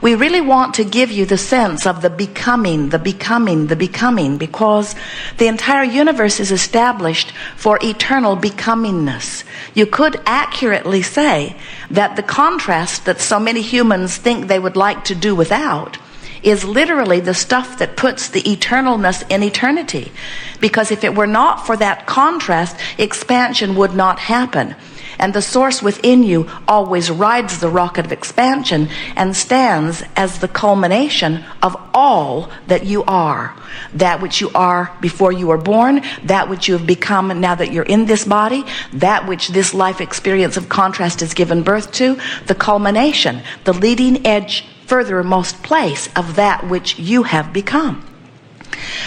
we really want to give you the sense of the becoming, because the entire universe is established for eternal becomingness. You could accurately say that the contrast that so many humans think they would like to do without is literally the stuff that puts the eternalness in eternity. Because if it were not for that contrast, expansion would not happen. And the source within you always rides the rocket of expansion and stands as the culmination of all that you are. That which you are before you were born, that which you have become now that you're in this body, that which this life experience of contrast has given birth to, the culmination, the leading edge, furthermost place of that which you have become.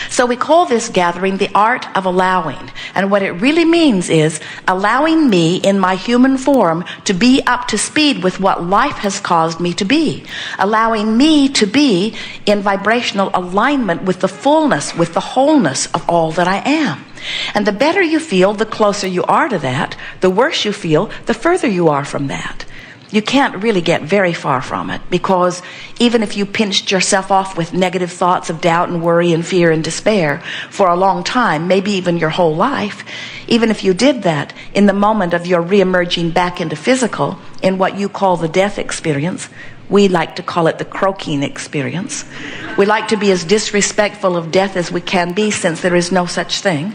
So we call this gathering the art of allowing. And what it really means is allowing me in my human form to be up to speed with what life has caused me to be. Allowing me to be in vibrational alignment with the fullness, with the wholeness of all that I am. And the better you feel, the closer you are to that. The worse you feel, the further you are from that. You can't really get very far from it, because even if you pinched yourself off with negative thoughts of doubt and worry and fear and despair for a long time, maybe even your whole life, even if you did that, in the moment of your reemerging back into physical, in what you call the death experience, we like to call it the croaking experience. We like to be as disrespectful of death as we can be, since there is no such thing.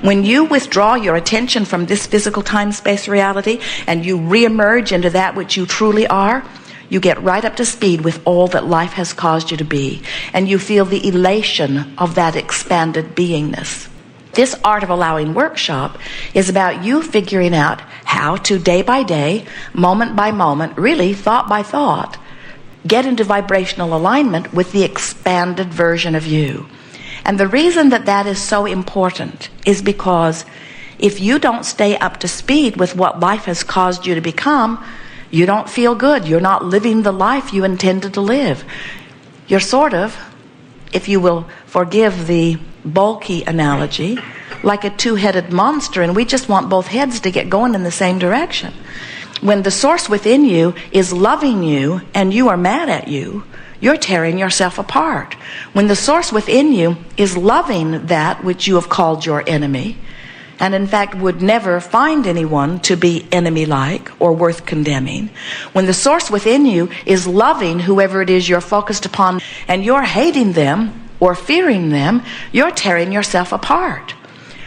When you withdraw your attention from this physical time-space reality and you reemerge into that which you truly are, you get right up to speed with all that life has caused you to be, and you feel the elation of that expanded beingness. This Art of Allowing workshop is about you figuring out how to, day by day, moment by moment, really thought by thought, get into vibrational alignment with the expanded version of you. And the reason that that is so important is because if you don't stay up to speed with what life has caused you to become, you don't feel good. You're not living the life you intended to live. You're sort of, if you will forgive the bulky analogy, like a two-headed monster, and we just want both heads to get going in the same direction. When the source within you is loving you and you are mad at you, you're tearing yourself apart. When the source within you is loving that which you have called your enemy, and in fact would never find anyone to be enemy-like or worth condemning, when the source within you is loving whoever it is you're focused upon, and you're hating them or fearing them, you're tearing yourself apart.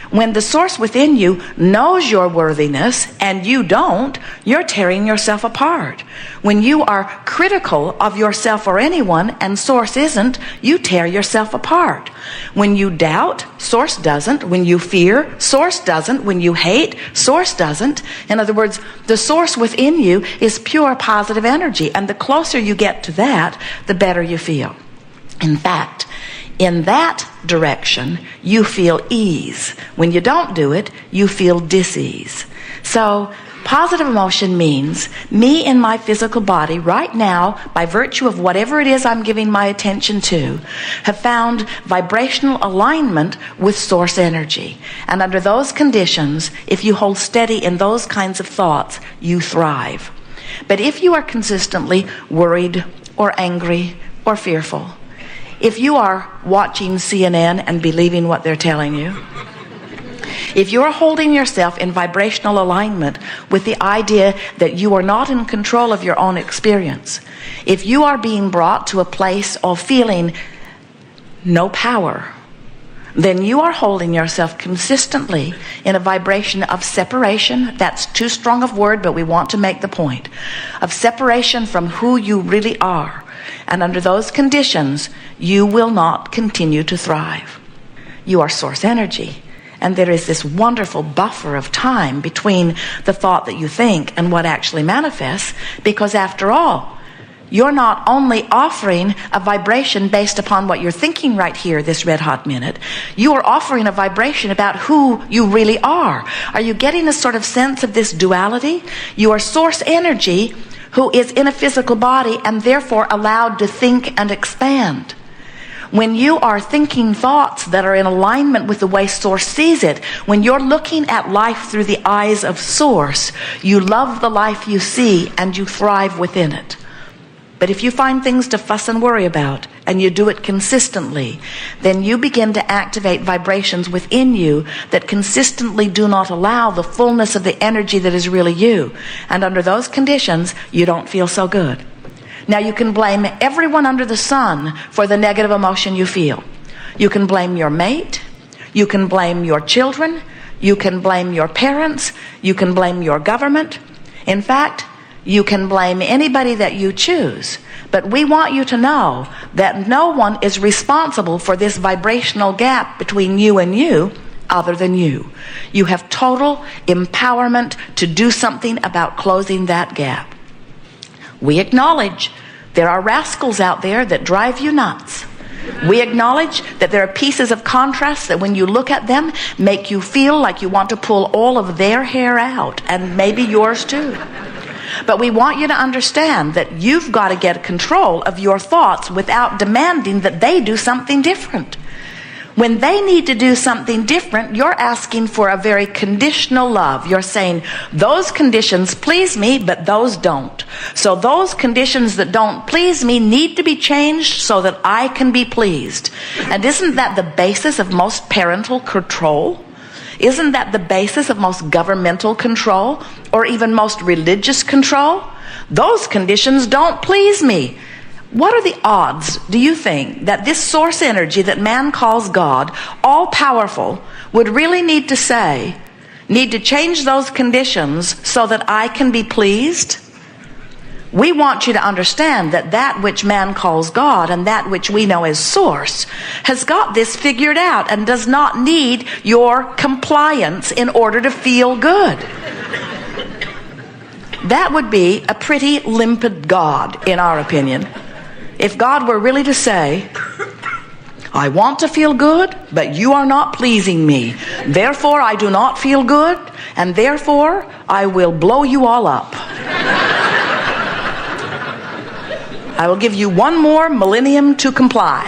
When the source within you knows your worthiness and you don't, you're tearing yourself apart. When you are critical of yourself or anyone and source isn't, you tear yourself apart. When you doubt, source doesn't. When you fear, source doesn't. When you hate, source doesn't. In other words, the source within you is pure positive energy, and the closer you get to that, the better you feel. In fact, in that direction, you feel ease. When you don't do it, you feel dis-ease. So, positive emotion means me in my physical body right now, by virtue of whatever it is I'm giving my attention to, have found vibrational alignment with source energy. And under those conditions, if you hold steady in those kinds of thoughts, you thrive. But if you are consistently worried or angry or fearful, if you are watching CNN and believing what they're telling you, if you're holding yourself in vibrational alignment with the idea that you are not in control of your own experience, if you are being brought to a place of feeling no power, then you are holding yourself consistently in a vibration of separation. That's too strong of word, but we want to make the point. Of separation from who you really are. And under those conditions, you will not continue to thrive. You are source energy. And there is this wonderful buffer of time between the thought that you think and what actually manifests. Because after all, you're not only offering a vibration based upon what you're thinking right here, this red hot minute. You are offering a vibration about who you really are. Are you getting a sort of sense of this duality? You are source energy who is in a physical body and therefore allowed to think and expand. When you are thinking thoughts that are in alignment with the way source sees it, when you're looking at life through the eyes of source, you love the life you see and you thrive within it. But if you find things to fuss and worry about, and you do it consistently, then you begin to activate vibrations within you that consistently do not allow the fullness of the energy that is really you. And under those conditions, you don't feel so good. Now, you can blame everyone under the sun for the negative emotion you feel. You can blame your mate. You can blame your children. You can blame your parents. You can blame your government. In fact, you can blame anybody that you choose. But we want you to know that no one is responsible for this vibrational gap between you and you other than you. You have total empowerment to do something about closing that gap. We acknowledge there are rascals out there that drive you nuts. We acknowledge that there are pieces of contrast that when you look at them make you feel like you want to pull all of their hair out, and maybe yours too. But we want you to understand that you've got to get control of your thoughts without demanding that they do something different. When they need to do something different, you're asking for a very conditional love. You're saying, those conditions please me, but those don't. So those conditions that don't please me need to be changed so that I can be pleased. And isn't that the basis of most parental control? Isn't that the basis of most governmental control, or even most religious control? Those conditions don't please me. What are the odds, do you think, that this source energy that man calls God, all powerful, would really need to change those conditions so that I can be pleased? We want you to understand that that which man calls God and that which we know as source has got this figured out and does not need your compliance in order to feel good. That would be a pretty limpid God, in our opinion. If God were really to say, I want to feel good, but you are not pleasing me. Therefore, I do not feel good, and therefore, I will blow you all up. I will give you one more millennium to comply.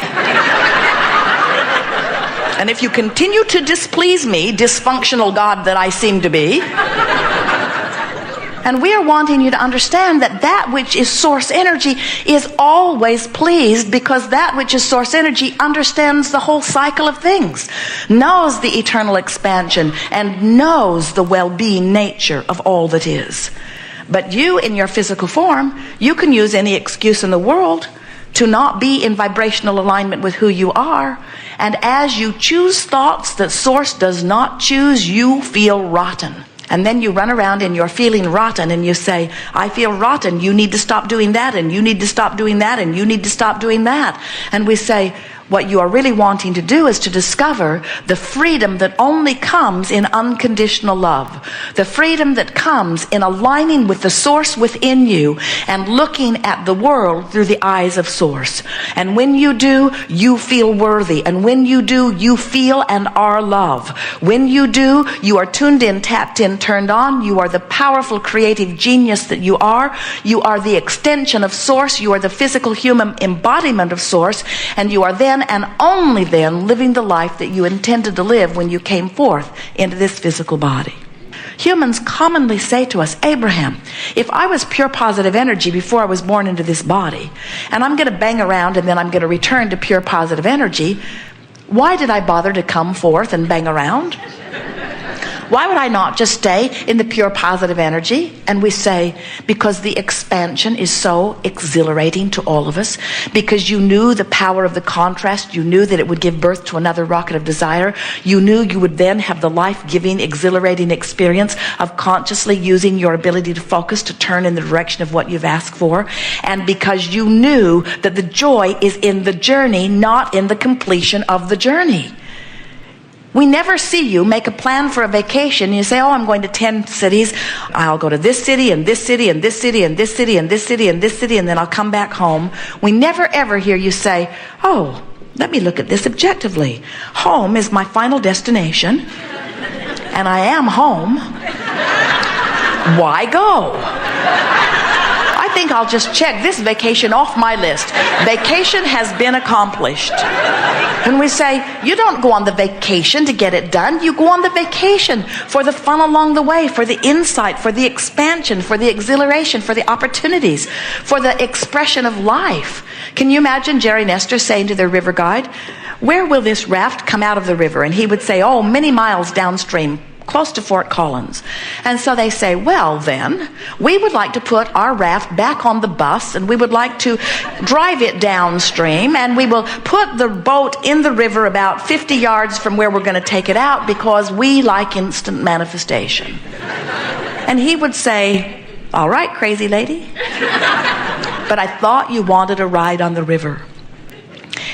And if you continue to displease me, dysfunctional God that I seem to be, and we are wanting you to understand that that which is source energy is always pleased, because that which is source energy understands the whole cycle of things, knows the eternal expansion, and knows the well-being nature of all that is. But you, in your physical form, you can use any excuse in the world to not be in vibrational alignment with who you are. And as you choose thoughts that source does not choose, you feel rotten. And then you run around and you're feeling rotten, and you say, I feel rotten, you need to stop doing that, and you need to stop doing that, and you need to stop doing that. And we say, what you are really wanting to do is to discover the freedom that only comes in unconditional love. The freedom that comes in aligning with the source within you and looking at the world through the eyes of source. And when you do, you feel worthy. And when you do, you feel and are love. When you do, you are tuned in, tapped in, turned on. You are the powerful creative genius that you are. You are the extension of source. You are the physical human embodiment of source. And you are then and only then living the life that you intended to live when you came forth into this physical body. Humans commonly say to us, Abraham, if I was pure positive energy before I was born into this body, and I'm going to bang around and then I'm going to return to pure positive energy, why did I bother to come forth and bang around? Why would I not just stay in the pure positive energy? And we say, because the expansion is so exhilarating to all of us, because you knew the power of the contrast, you knew that it would give birth to another rocket of desire, you knew you would then have the life-giving, exhilarating experience of consciously using your ability to focus to turn in the direction of what you've asked for, and because you knew that the joy is in the journey, not in the completion of the journey. We never see you make a plan for a vacation. You say, oh, I'm going to 10 cities. I'll go to this city and this city and this city and this city and this city and this city, and then I'll come back home. We never ever hear you say, oh, let me look at this objectively. Home is my final destination, and I am home. Why go? I think I'll just check this vacation off my list. Vacation has been accomplished. And we say, you don't go on the vacation to get it done. You go on the vacation for the fun along the way, for the insight, for the expansion, for the exhilaration, for the opportunities, for the expression of life. Can you imagine Jerry and Esther saying to their river guide, where will this raft come out of the river? And he would say, oh, many miles downstream, close to Fort Collins. And so they say, well then, we would like to put our raft back on the bus, and we would like to drive it downstream, and we will put the boat in the river about 50 yards from where we're going to take it out, because we like instant manifestation. And he would say, all right, crazy lady, but I thought you wanted a ride on the river.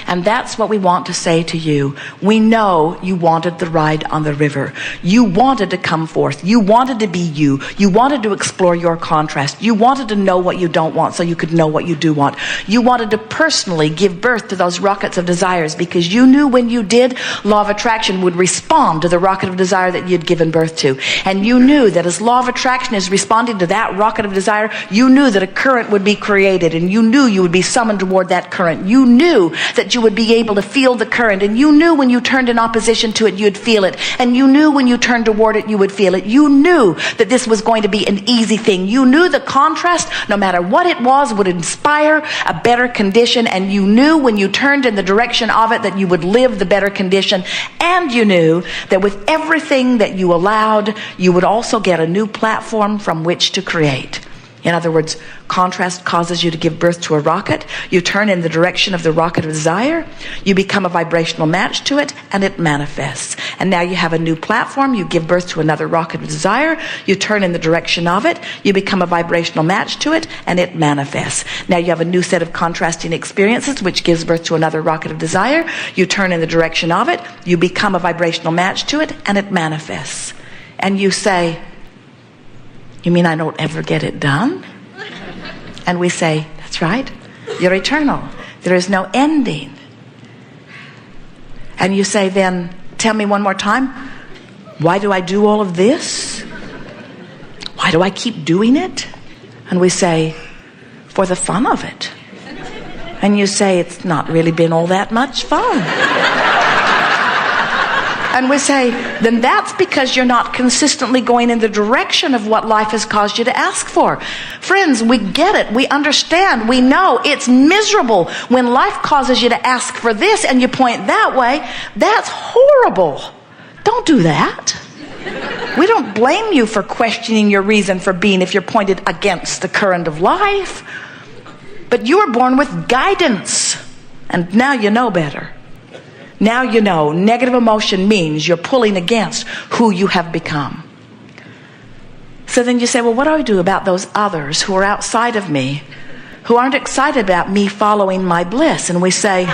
And that's what we want to say to you. We know you wanted the ride on the river. You wanted to come forth. You wanted to be you. You wanted to explore your contrast. You wanted to know what you don't want so you could know what you do want. You wanted to personally give birth to those rockets of desires, because you knew when you did, law of attraction would respond to the rocket of desire that you'd given birth to. And you knew that as law of attraction is responding to that rocket of desire, you knew that a current would be created, and you knew you would be summoned toward that current. You knew that you would be able to feel the current, and you knew when you turned in opposition to it, you'd feel it, and you knew when you turned toward it, you would feel it. You knew that this was going to be an easy thing. You knew the contrast, no matter what it was, would inspire a better condition, and you knew when you turned in the direction of it that you would live the better condition, and you knew that with everything that you allowed, you would also get a new platform from which to create. In other words, contrast causes you to give birth to a rocket. You turn in the direction of the rocket of desire. You become a vibrational match to it, and it manifests. And now you have a new platform. You give birth to another rocket of desire. You turn in the direction of it. You become a vibrational match to it, and it manifests. Now you have a new set of contrasting experiences, which gives birth to another rocket of desire. You turn in the direction of it. You become a vibrational match to it, and it manifests. And you say, you mean I don't ever get it done? And we say, that's right. You're eternal. There is no ending. And you say, then, tell me one more time, why do I do all of this? Why do I keep doing it? And we say, for the fun of it. And you say, it's not really been all that much fun. And we say, then that's because you're not consistently going in the direction of what life has caused you to ask for. Friends, we get it. We understand. We know it's miserable when life causes you to ask for this and you point that way. That's horrible. Don't do that. We don't blame you for questioning your reason for being if you're pointed against the current of life. But you were born with guidance, and now you know better. Now you know negative emotion means you're pulling against who you have become. So then you say, well, what do I do about those others who are outside of me, who aren't excited about me following my bliss? And we say,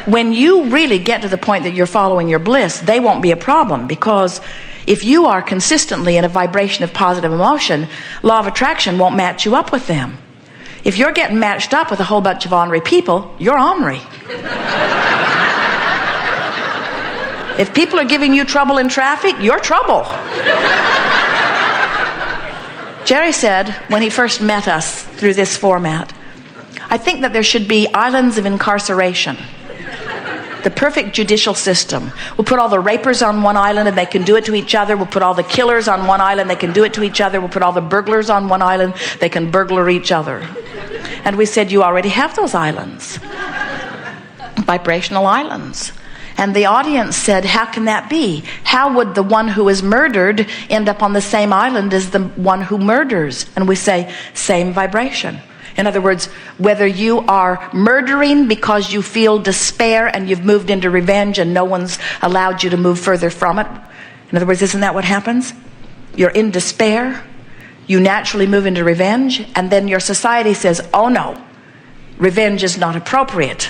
when you really get to the point that you're following your bliss, they won't be a problem, because if you are consistently in a vibration of positive emotion, law of attraction won't match you up with them. If you're getting matched up with a whole bunch of ornery people, you're ornery. If people are giving you trouble in traffic, you're trouble. Jerry said, when he first met us through this format, I think that there should be islands of incarceration. The perfect judicial system. We'll put all the rapers on one island and they can do it to each other. We'll put all the killers on one island, they can do it to each other. We'll put all the burglars on one island, they can burglar each other. And we said, you already have those islands. Vibrational islands. And the audience said, how can that be? How would the one who is murdered end up on the same island as the one who murders? And we say, same vibration. In other words, whether you are murdering because you feel despair and you've moved into revenge and no one's allowed you to move further from it. In other words, isn't that what happens? You're in despair, you naturally move into revenge, and then your society says, oh no, revenge is not appropriate.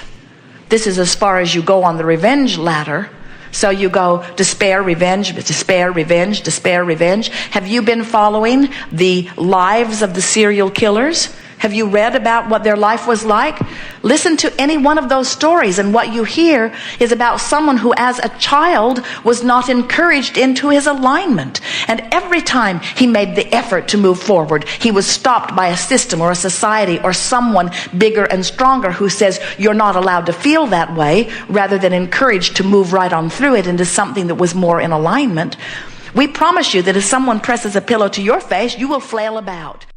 This is as far as you go on the revenge ladder. So you go despair, revenge, despair, revenge, despair, revenge. Have you been following the lives of the serial killers? Have you read about what their life was like? Listen to any one of those stories, and what you hear is about someone who as a child was not encouraged into his alignment. And every time he made the effort to move forward, he was stopped by a system or a society or someone bigger and stronger who says, you're not allowed to feel that way, rather than encouraged to move right on through it into something that was more in alignment. We promise you that if someone presses a pillow to your face, you will flail about.